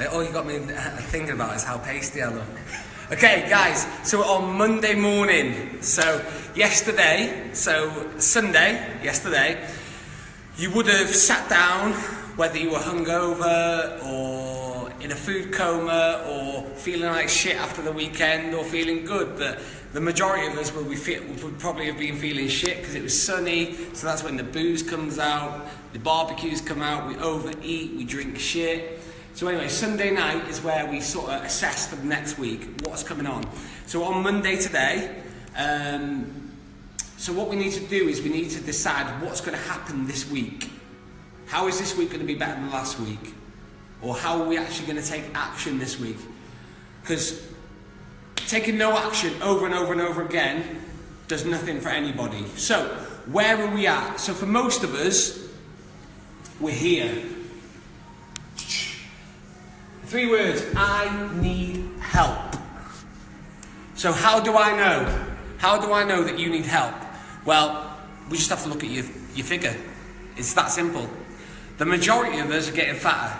All you got me thinking about is how pasty I look. Okay, guys, so on Monday morning, yesterday, you would have sat down, whether you were hungover or in a food coma or feeling like shit after the weekend or feeling good. But the majority of us would probably have been feeling shit because it was sunny, so that's when the booze comes out, the barbecues come out, we overeat, we drink shit. So anyway, Sunday night is where we sort of assess for the next week what's coming on. So on Monday today, so what we need to do is we need to decide what's going to happen this week. How is this week going to be better than last week? Or how are we actually going to take action this week? Because taking no action over and over and over again does nothing for anybody. So where are we at? So for most of us, we're here. 3 words: I need help. So how do I know? How do I know that you need help? Well, we just have to look at your figure. It's that simple. The majority of us are getting fatter.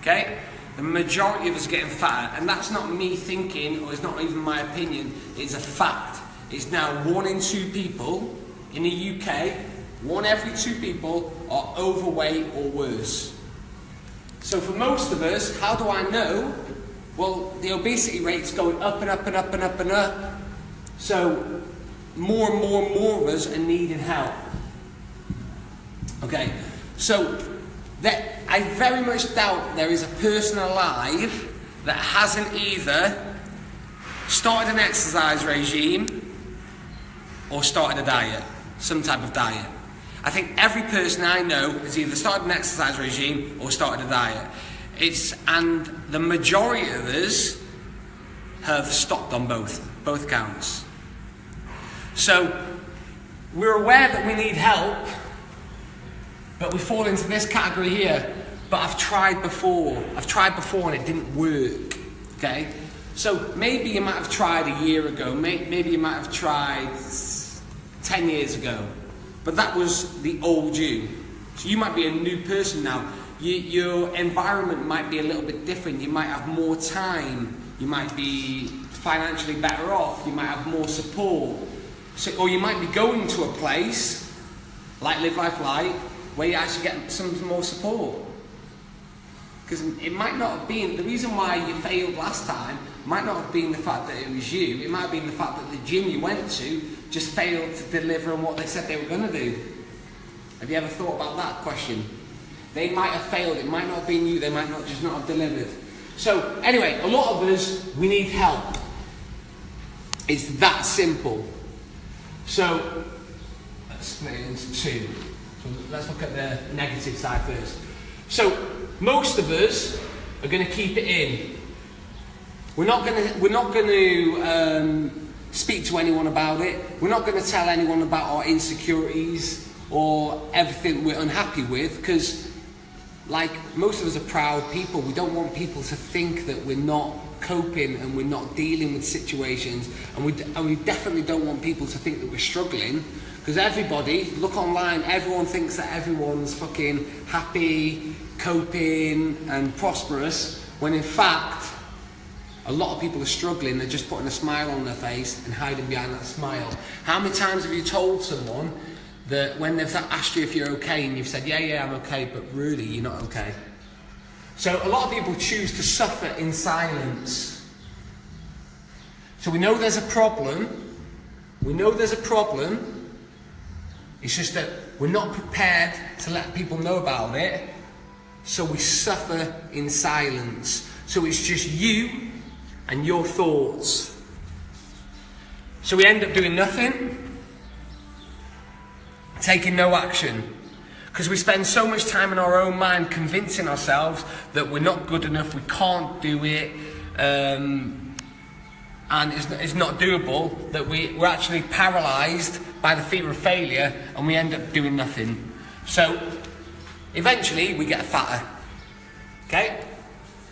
Okay? The majority of us are getting fatter. And that's not me thinking, or it's not even my opinion. It's a fact. It's now 1 in 2 people in the UK, 1 every 2 people are overweight or worse. So for most of us, how do I know? Well, the obesity rate's going up and up and up and up and up. So more and more and more of us are needing help. Okay, so I very much doubt there is a person alive that hasn't either started an exercise regime or started a diet, some type of diet. I think every person I know has either started an exercise regime or started a diet. And the majority of us have stopped on both accounts. So we're aware that we need help, but we fall into this category here. But I've tried before and it didn't work. Okay? So maybe you might have tried a year ago, maybe you might have tried 10 years ago. But that was the old you. So you might be a new person now. Your environment might be a little bit different. You might have more time. You might be financially better off. You might have more support. Or you might be going to a place like Live Life Light where you actually get some more support. Because it might not have been, the reason why you failed last time might not have been the fact that it was you. It might have been the fact that the gym you went to just failed to deliver on what they said they were going to do. Have you ever thought about that question? They might have failed. It might not have been you. They might not have delivered. So anyway, a lot of us, we need help. It's that simple. So let's split it into 2. So let's look at the negative side first. So most of us are going to keep it in. We're not going to speak to anyone about it. We're not going to tell anyone about our insecurities or everything we're unhappy with, because like most of us are proud people. We don't want people to think that we're not coping and we're not dealing with situations, and we definitely don't want people to think that we're struggling, because everybody, look online, everyone thinks that everyone's fucking happy, coping and prosperous, when in fact a lot of people are struggling. They're just putting a smile on their face and hiding behind that smile. How many times have you told someone that when they've asked you if you're okay and you've said, yeah, I'm okay, but really you're not okay? So a lot of people choose to suffer in silence. So we know there's a problem. It's just that we're not prepared to let people know about it. So we suffer in silence. So it's just you and your thoughts. So we end up doing nothing, taking no action, because we spend so much time in our own mind convincing ourselves that we're not good enough, we can't do it, and it's not doable, that we're actually paralysed by the fear of failure, and we end up doing nothing. So eventually we get fatter. Okay?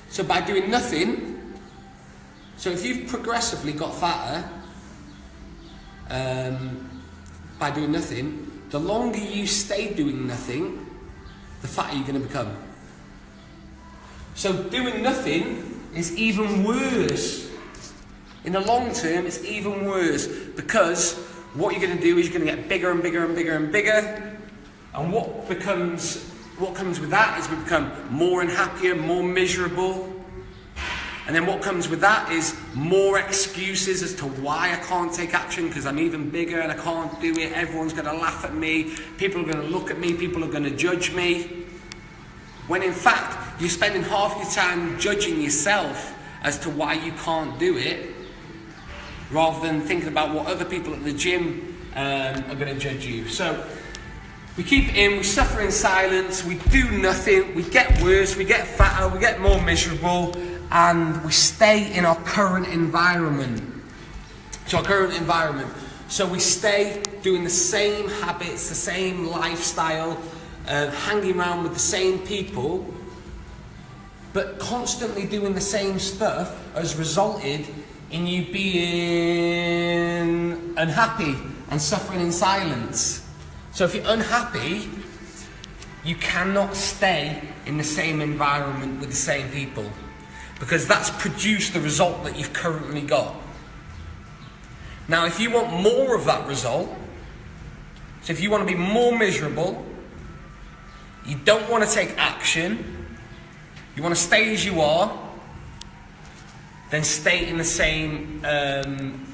So by doing nothing, so if you've progressively got fatter by doing nothing, the longer you stay doing nothing, the fatter you're going to become. So doing nothing is even worse. In the long term, it's even worse, because what you're going to do is you're going to get bigger and bigger and bigger and bigger. And what comes with that is we become more unhappier, more miserable. And then what comes with that is more excuses as to why I can't take action, because I'm even bigger and I can't do it. Everyone's going to laugh at me. People are going to look at me. People are going to judge me. When in fact, you're spending half your time judging yourself as to why you can't do it, rather than thinking about what other people at the gym are going to judge you. So we keep it in, we suffer in silence, we do nothing, we get worse, we get fatter, we get more miserable, and we stay in our current environment. So we stay doing the same habits, the same lifestyle, hanging around with the same people, but constantly doing the same stuff has resulted in you being unhappy and suffering in silence. So if you're unhappy, you cannot stay in the same environment with the same people, because that's produced the result that you've currently got. Now, if you want more of that result, so if you want to be more miserable, you don't want to take action, you want to stay as you are, then stay in the same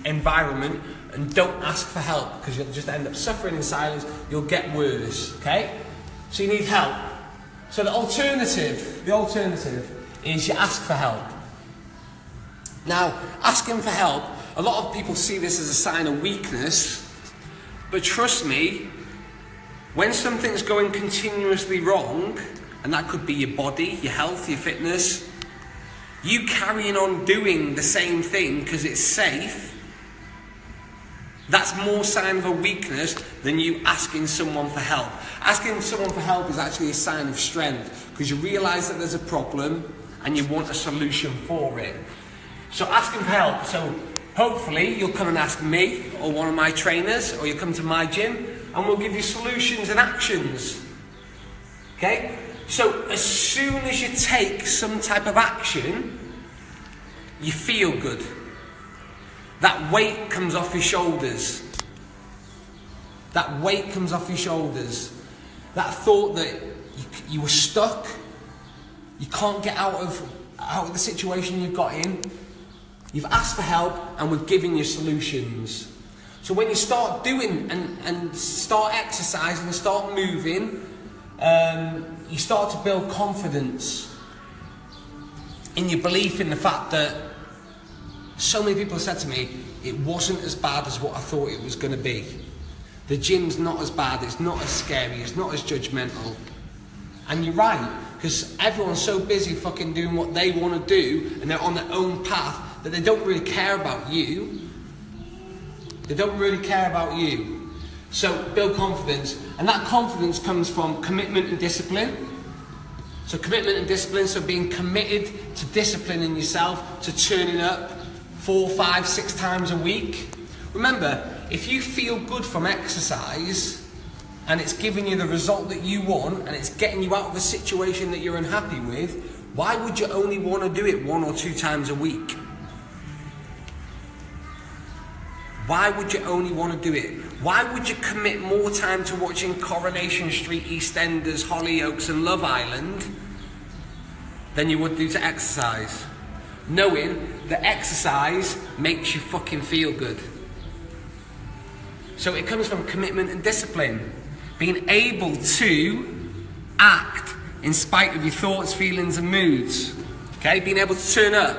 environment and don't ask for help, because you'll just end up suffering in silence. You'll get worse, okay? So you need help. So the alternative is you ask for help. Now, asking for help, a lot of people see this as a sign of weakness, but trust me, when something's going continuously wrong, and that could be your body, your health, your fitness, you carrying on doing the same thing because it's safe, that's more sign of a weakness than you asking someone for help. Asking someone for help is actually a sign of strength, because you realise that there's a problem and you want a solution for it. So asking for help. So hopefully you'll come and ask me or one of my trainers, or you'll come to my gym and we'll give you solutions and actions. Okay? So as soon as you take some type of action, you feel good. That weight comes off your shoulders. That weight comes off your shoulders. That thought that you were stuck, you can't get out of the situation you've got in. You've asked for help and we're giving you solutions. So when you start doing and start exercising and start moving, you start to build confidence in your belief in the fact that so many people have said to me, it wasn't as bad as what I thought it was going to be. The gym's not as bad, it's not as scary, it's not as judgmental. And you're right, because everyone's so busy fucking doing what they want to do, and they're on their own path, that they don't really care about you. They don't really care about you. So build confidence, and that confidence comes from commitment and discipline. So commitment and discipline, so being committed to disciplining yourself, to turning up 4, 5, 6 times a week. Remember, if you feel good from exercise and it's giving you the result that you want and it's getting you out of a situation that you're unhappy with, why would you only want to do it 1 or 2 times a week? Why would you only want to do it? Why would you commit more time to watching Coronation Street, EastEnders, Hollyoaks and Love Island than you would do to exercise? Knowing that exercise makes you fucking feel good. So it comes from commitment and discipline. Being able to act in spite of your thoughts, feelings and moods. Okay? Being able to turn up.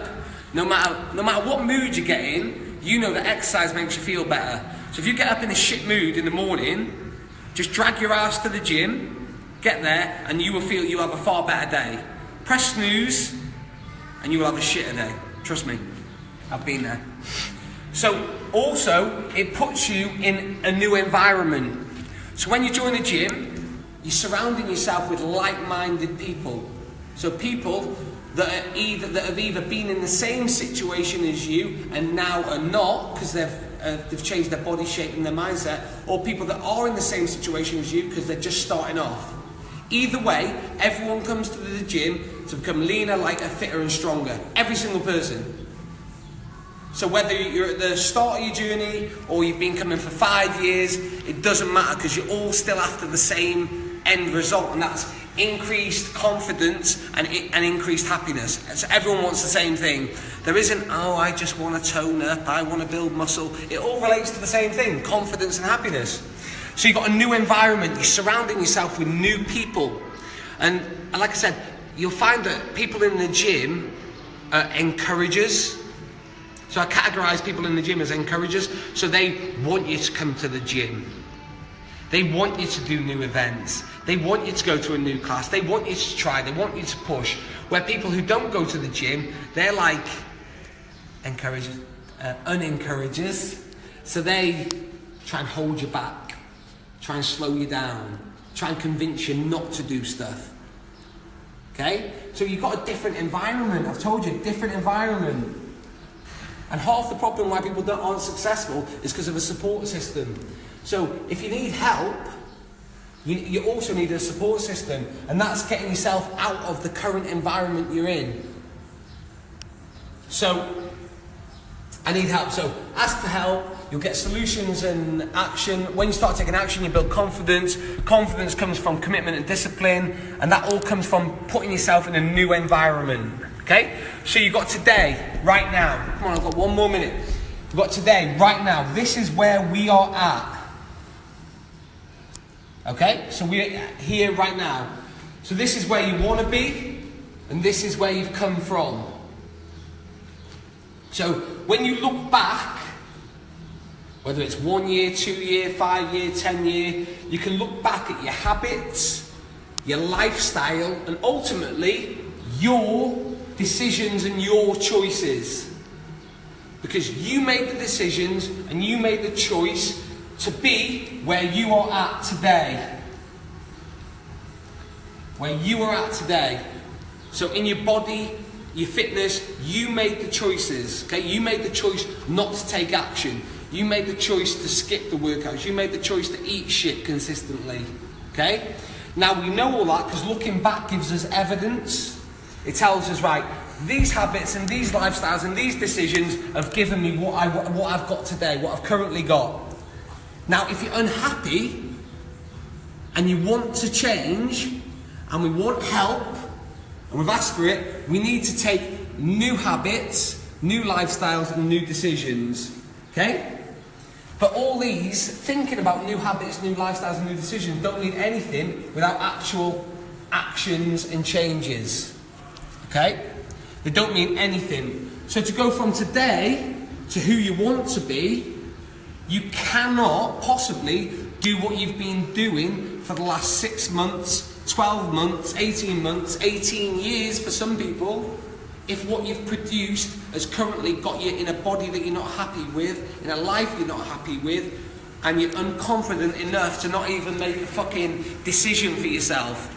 No matter what mood you get in, you know that exercise makes you feel better. So if you get up in a shit mood in the morning, just drag your ass to the gym, get there, and you will feel you'll have a far better day. Press snooze, and you will have a shitter day. Trust me, I've been there. So also, it puts you in a new environment. So when you join a gym, you're surrounding yourself with like-minded people. So people that have either been in the same situation as you and now are not, because they've changed their body shape and their mindset, or people that are in the same situation as you because they're just starting off. Either way, everyone comes to the gym to become leaner, lighter, fitter and stronger. Every single person. So whether you're at the start of your journey or you've been coming for 5 years, it doesn't matter, because you're all still after the same end result, and that's increased confidence and increased happiness. So everyone wants the same thing. There isn't, oh, I just want to tone up, I want to build muscle. It all relates to the same thing, confidence and happiness. So you've got a new environment, you're surrounding yourself with new people. And like I said, you'll find that people in the gym are encouragers. So I categorize people in the gym as encouragers. So they want you to come to the gym. They want you to do new events. They want you to go to a new class. They want you to try. They want you to push. Where people who don't go to the gym, they're like encouragers, unencouragers. So they try and hold you back, try and slow you down, try and convince you not to do stuff. Okay? So you've got a different environment. I've told you, different environment. And half the problem why people aren't successful is because of a support system. So if you need help, you also need a support system. And that's getting yourself out of the current environment you're in. So, I need help. So ask for help. You'll get solutions and action. When you start taking action, you build confidence. Confidence comes from commitment and discipline. And that all comes from putting yourself in a new environment. Okay? So you've got today, right now. Come on, I've got 1 more minute. You've got today, right now. This is where we are at. Okay? So we're here right now. So this is where you want to be. And this is where you've come from. So when you look back, whether it's 1 year, 2 year, 5 year, 10 year, you can look back at your habits, your lifestyle, and ultimately your decisions and your choices. Because you made the decisions and you made the choice to be where you are at today. Where you are at today. So in your body, your fitness, you made the choices. Okay? You made the choice not to take action. You made the choice to skip the workouts. You made the choice to eat shit consistently. Okay? Now we know all that because looking back gives us evidence. It tells us, right, these habits and these lifestyles and these decisions have given me what I've got today, what I've currently got. Now, if you're unhappy and you want to change and we want help and we've asked for it, we need to take new habits, new lifestyles and new decisions. Okay? But all these, thinking about new habits, new lifestyles and new decisions, don't mean anything without actual actions and changes. Okay? They don't mean anything. So to go from today to who you want to be, you cannot possibly do what you've been doing for the last 6 months, 12 months, 18 months, 18 years for some people, if what you've produced has currently got you in a body that you're not happy with, in a life you're not happy with, and you're unconfident enough to not even make a fucking decision for yourself.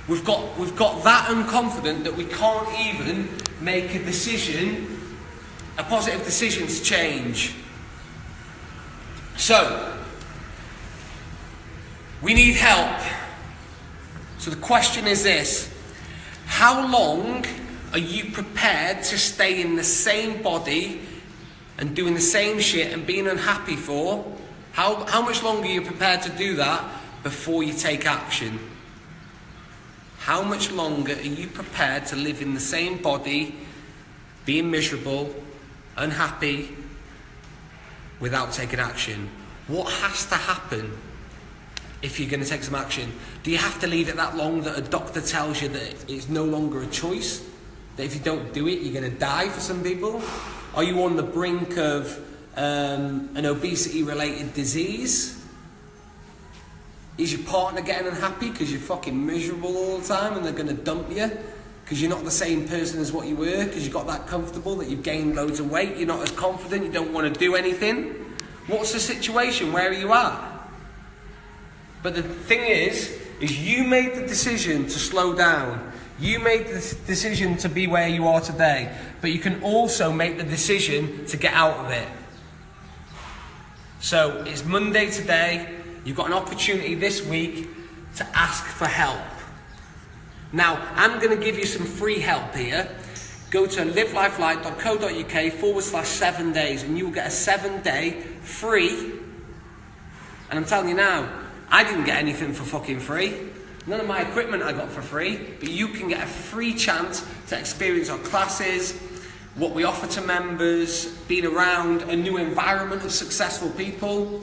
We've got that unconfident that we can't even make a decision, a positive decision to change. So, we need help. So the question is this: how long are you prepared to stay in the same body and doing the same shit and being unhappy for? How much longer are you prepared to do that before you take action? How much longer are you prepared to live in the same body, being miserable, unhappy, without taking action? What has to happen if you're going to take some action? Do you have to leave it that long that a doctor tells you that it's no longer a choice? That if you don't do it, you're going to die for some people? Are you on the brink of an obesity-related disease? Is your partner getting unhappy because you're fucking miserable all the time and they're going to dump you? Because you're not the same person as what you were? Because you got that comfortable that you've gained loads of weight? You're not as confident? You don't want to do anything? What's the situation? Where are you at? But the thing is you made the decision to slow down. You made the decision to be where you are today. But you can also make the decision to get out of it. So it's Monday today. You've got an opportunity this week to ask for help. Now, I'm going to give you some free help here. Go to livelifelight.co.uk/7 days and you will get a 7-day free. And I'm telling you now, I didn't get anything for fucking free. None of my equipment I got for free, but you can get a free chance to experience our classes, what we offer to members, being around a new environment of successful people.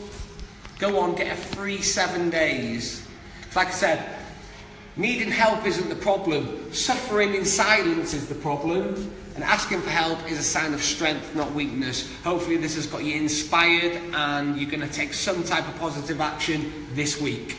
Go on, get a free 7 days. Like I said, needing help isn't the problem. Suffering in silence is the problem. And asking for help is a sign of strength, not weakness. Hopefully this has got you inspired and you're going to take some type of positive action this week.